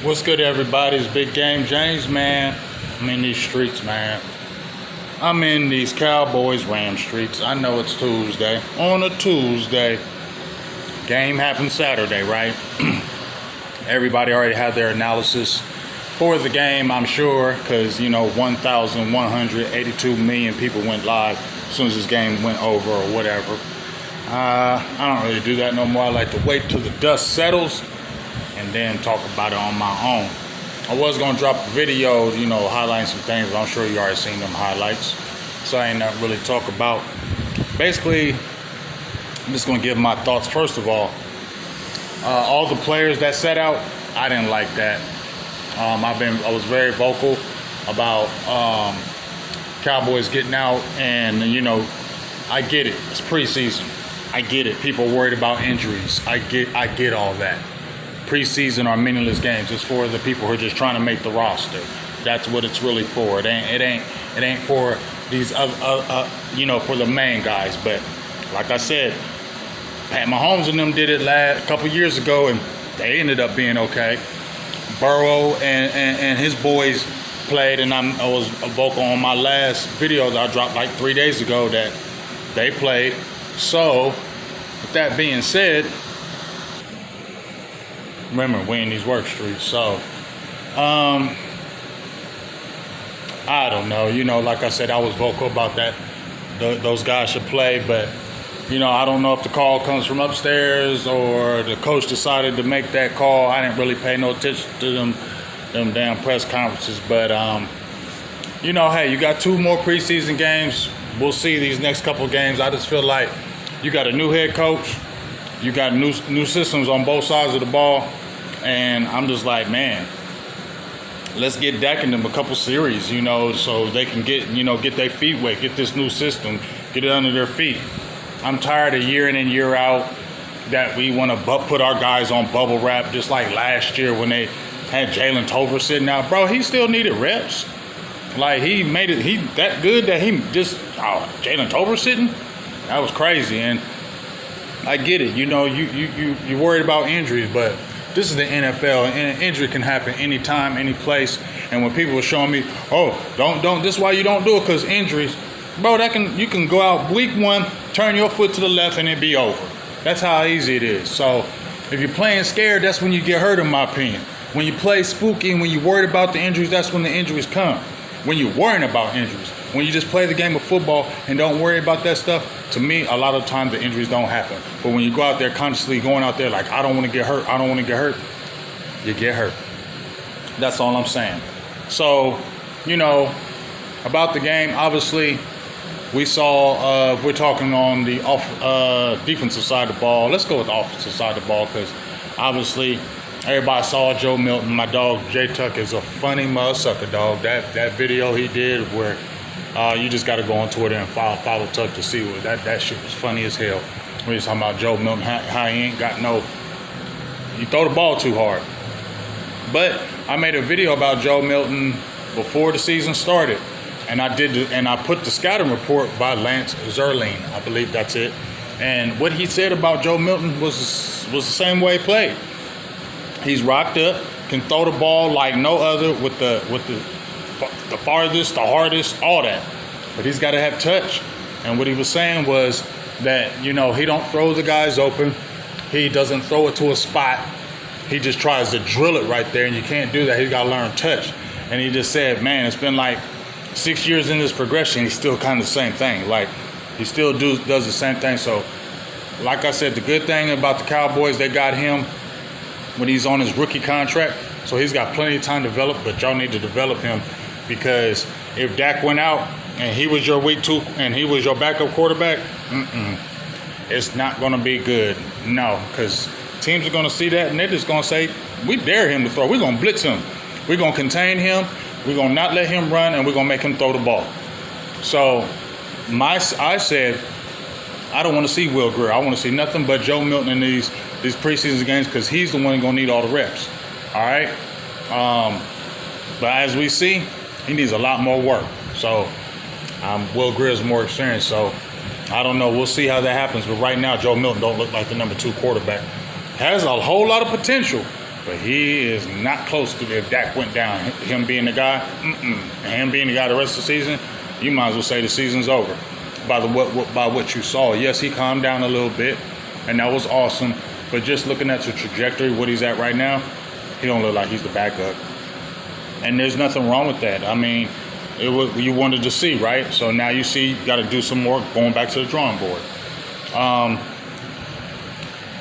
What's good, everybody? It's Big Game James, man. I'm in these streets, man. I'm in these Cowboys Ram streets. I know it's Tuesday. On a Tuesday. Game happened Saturday, right? Everybody already had their analysis for the game, I'm sure, because, 1,182 million people went live as soon as this game went over or whatever. I don't really do that no more. I like to wait till the dust settles and then talk about it on my own. I was going to drop a video, highlighting some things, but I'm sure you already seen them highlights. So I ain't nothing really talk about. Basically, I'm just going to give my thoughts. First of all the players that set out, I didn't like that. I was very vocal about Cowboys getting out, and I get it. It's preseason. I get it. People are worried about injuries. I get all that. Preseason are meaningless games. It's for the people who are just trying to make the roster. That's what it's really for. It ain't for these for the main guys. But like I said, Pat Mahomes and them did it a couple years ago, and they ended up being okay. Burrow and his boys played, and I was vocal on my last video that I dropped like 3 days ago that they played. So, with that being said, remember, we in these work streets. So, I don't know. Like I said, I was vocal about that. Those guys should play, but I don't know if the call comes from upstairs or the coach decided to make that call. I didn't really pay no attention to them damn press conferences. But, hey, you got 2 more preseason games. We'll see these next couple of games. I just feel like you got a new head coach. You got new systems on both sides of the ball. And I'm just like, man, let's get Dak in them a couple series, so they can get their feet wet, get this new system, get it under their feet. I'm tired of year in and year out that we want to put our guys on bubble wrap, just like last year when they had Jalen Tolbert sitting out. Bro, he still needed reps. Like, he made it, he that good that he just, Jalen Tolbert sitting? That was crazy. And I get it, you're worried about injuries, but this is the NFL, and an injury can happen anytime, any place. And when people are showing me, don't, this is why you don't do it, because injuries, bro, you can go out week 1, turn your foot to the left, and it be over. That's how easy it is. So if you're playing scared, that's when you get hurt, in my opinion. When you play spooky and when you're worried about the injuries, that's when the injuries come. When you're worrying about injuries. When you just play the game of football and don't worry about that stuff, to me, a lot of times the injuries don't happen. But when you go out there consciously going out there like, I don't want to get hurt, you get hurt. That's all I'm saying. So, about the game, obviously, we saw, if we're talking on the defensive side of the ball, let's go with the offensive side of the ball, because obviously everybody saw Joe Milton. My dog, J Tuck, is a funny motherfucker, dog. That video he did where you just got to go on Twitter and follow Tuck to see what that shit was funny as hell. We was talking about Joe Milton, how he ain't got you throw the ball too hard. But I made a video about Joe Milton before the season started, and I put the scouting report by Lance Zierlein. I believe that's it. And what he said about Joe Milton was the same way he played. He's rocked up, can throw the ball like no other with the farthest, the hardest, all that. But he's got to have touch. And what he was saying was that, he don't throw the guys open. He doesn't throw it to a spot. He just tries to drill it right there, and you can't do that. He's got to learn touch. And he just said, man, it's been like 6 years in this progression. He's still kind of the same thing. Like, he still does the same thing. So, like I said, the good thing about the Cowboys, they got him when he's on his rookie contract. So he's got plenty of time to develop, but y'all need to develop him, because if Dak went out and he was your week 2 and he was your backup quarterback, it's not going to be good. No, because teams are going to see that and they're just going to say, we dare him to throw. We're going to blitz him. We're going to contain him. We're going to not let him run, and we're going to make him throw the ball. So I said, I don't want to see Will Grier. I want to see nothing but Joe Milton in these preseason games, because he's the one going to need all the reps. All right? But as we see, he needs a lot more work. So Will Grier's more experienced. So I don't know. We'll see how that happens. But right now, Joe Milton don't look like the number 2 quarterback. Has a whole lot of potential. But he is not close to if Dak went down. Him being the guy, and him being the guy the rest of the season, you might as well say the season's over by what you saw. Yes, he calmed down a little bit, and that was awesome. But just looking at the trajectory, what he's at right now, he don't look like he's the backup. And there's nothing wrong with that. I mean, it was you wanted to see, right? So now you see you got to do some more, going back to the drawing board.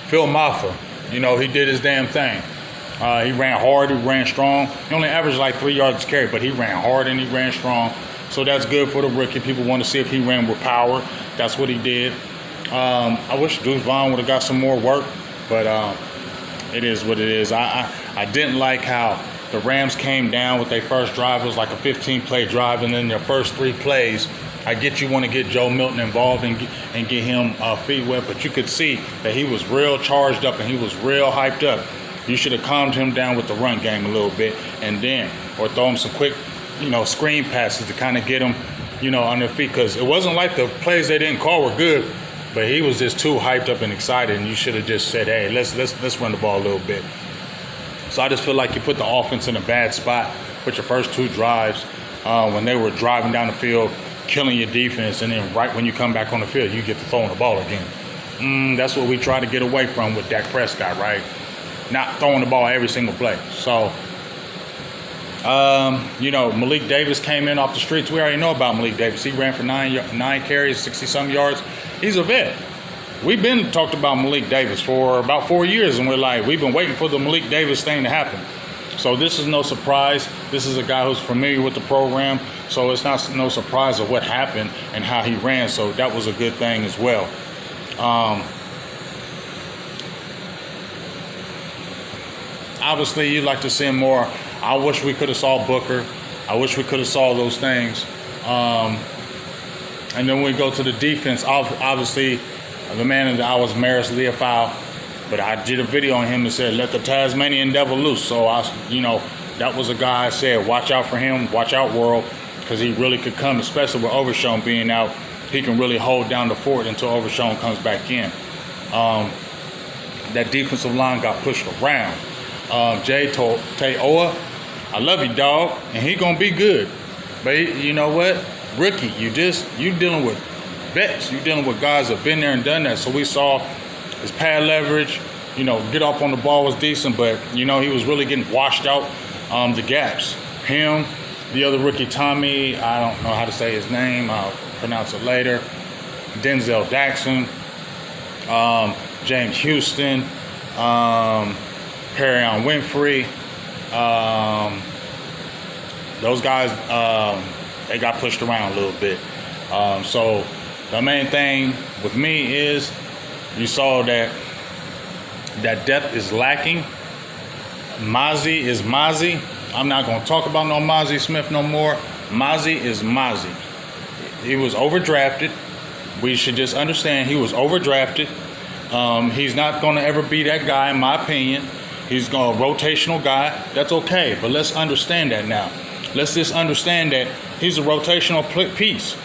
Phil Maffa, he did his damn thing. He ran hard, he ran strong. He only averaged like 3 yards carry, but he ran hard and he ran strong. So that's good for the rookie. People want to see if he ran with power. That's what he did. I wish Deuce Vaughn would have got some more work, but it is what it is. I didn't like how the Rams came down with their first drive. It was like a 15-play drive, and then their first 3 plays. I get you want to get Joe Milton involved and get him feet wet, but you could see that he was real charged up and he was real hyped up. You should have calmed him down with the run game a little bit, or throw him some quick, screen passes to kind of get him, on their feet. Because it wasn't like the plays they didn't call were good, but he was just too hyped up and excited, and you should have just said, hey, let's run the ball a little bit. So I just feel like you put the offense in a bad spot with your first 2 drives when they were driving down the field, killing your defense, and then right when you come back on the field, you get to throwing the ball again. That's what we try to get away from with Dak Prescott, right? Not throwing the ball every single play. So, Malik Davis came in off the streets. We already know about Malik Davis. He ran for 9 carries, 60-some yards. He's a vet. We've been talked about Malik Davis for about 4 years, and we've been waiting for the Malik Davis thing to happen. So this is no surprise. This is a guy who's familiar with the program, so it's not no surprise of what happened and how he ran. So that was a good thing as well. Obviously, you'd like to see more. I wish we could have saw Booker. I wish we could have saw those things. And then we go to the defense. Obviously, the man of the hour was Maris Leofau, but I did a video on him that said, let the Tasmanian devil loose. So, that was a guy I said, watch out for him, watch out, world, because he really could come, especially with Overshown being out. He can really hold down the fort until Overshown comes back in. That defensive line got pushed around. Jay Teoa, I love you, dog, and he gonna be good. But you know what, rookie, you dealing with vets. You dealing with guys that have been there and done that. So we saw his pad leverage, get off on the ball was decent, but he was really getting washed out the gaps. Him, the other rookie, Tommy, I don't know how to say his name. I'll pronounce it later. Denzel Jackson, James Houston, Perrion Winfrey, those guys, they got pushed around a little bit. So the main thing with me is you saw that depth is lacking. Mozzie is Mozzie. I'm not going to talk about no Mozzie Smith no more. Mozzie is Mozzie. He was overdrafted. We should just understand he was overdrafted. He's not going to ever be that guy, in my opinion. He's a rotational guy. That's okay, but let's understand that now. Let's just understand that he's a rotational piece.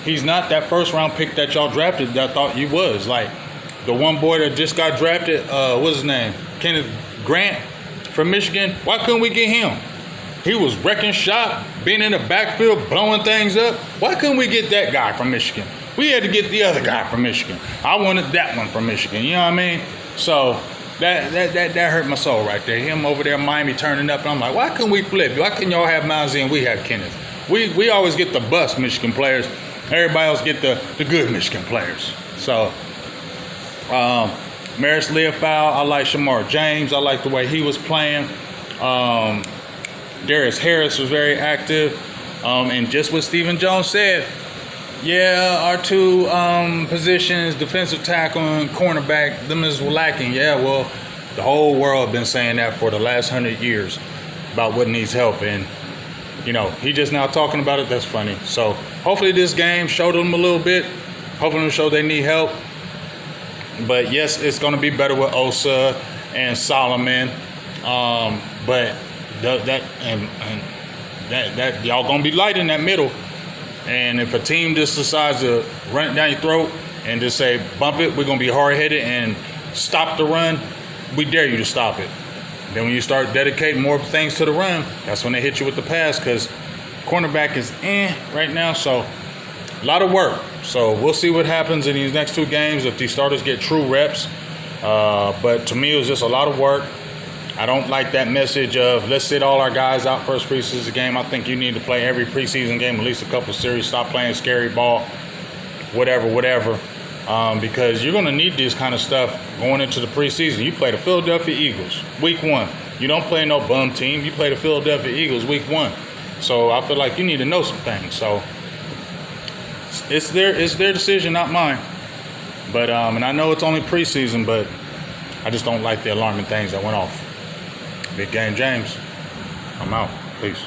He's not that first-round pick that y'all drafted that thought he was. Like the one boy that just got drafted, what's his name? Kenneth Grant from Michigan. Why couldn't we get him? He was wrecking shop, being in the backfield, blowing things up. Why couldn't we get that guy from Michigan? We had to get the other guy from Michigan. I wanted that one from Michigan. You know what I mean? So that hurt my soul right there. Him over there in Miami turning up, and I'm like, why couldn't we flip? Why couldn't y'all have Mozzie and we have Kenneth? We always get the bust Michigan players. Everybody else get the good Michigan players. So Maris Leofau, I like Shamar James. I like the way he was playing. Darius Harris was very active. And just what Stephen Jones said, yeah, our 2 positions, defensive tackle and cornerback, them is lacking. Yeah, well, the whole world been saying that for the last 100 years about what needs help. And, he just now talking about it. That's funny. So hopefully this game showed them a little bit. Hopefully them show they need help. But yes, it's going to be better with Osa and Solomon. But that y'all going to be light in that middle. And if a team just decides to run it down your throat and just say, bump it, we're going to be hard-headed and stop the run, we dare you to stop it. Then when you start dedicating more things to the run, that's when they hit you with the pass because cornerback is right now. So a lot of work. So we'll see what happens in these next 2 games if these starters get true reps. But to me, it was just a lot of work. I don't like that message of let's sit all our guys out first preseason game. I think you need to play every preseason game, at least a couple series. Stop playing scary ball, whatever. Because you're going to need this kind of stuff going into the preseason. You play the Philadelphia Eagles week 1. You don't play no bum team. You play the Philadelphia Eagles week 1. So I feel like you need to know some things. So it's their decision, not mine. But and I know it's only preseason, but I just don't like the alarming things that went off. Big Game James, I'm out. Peace.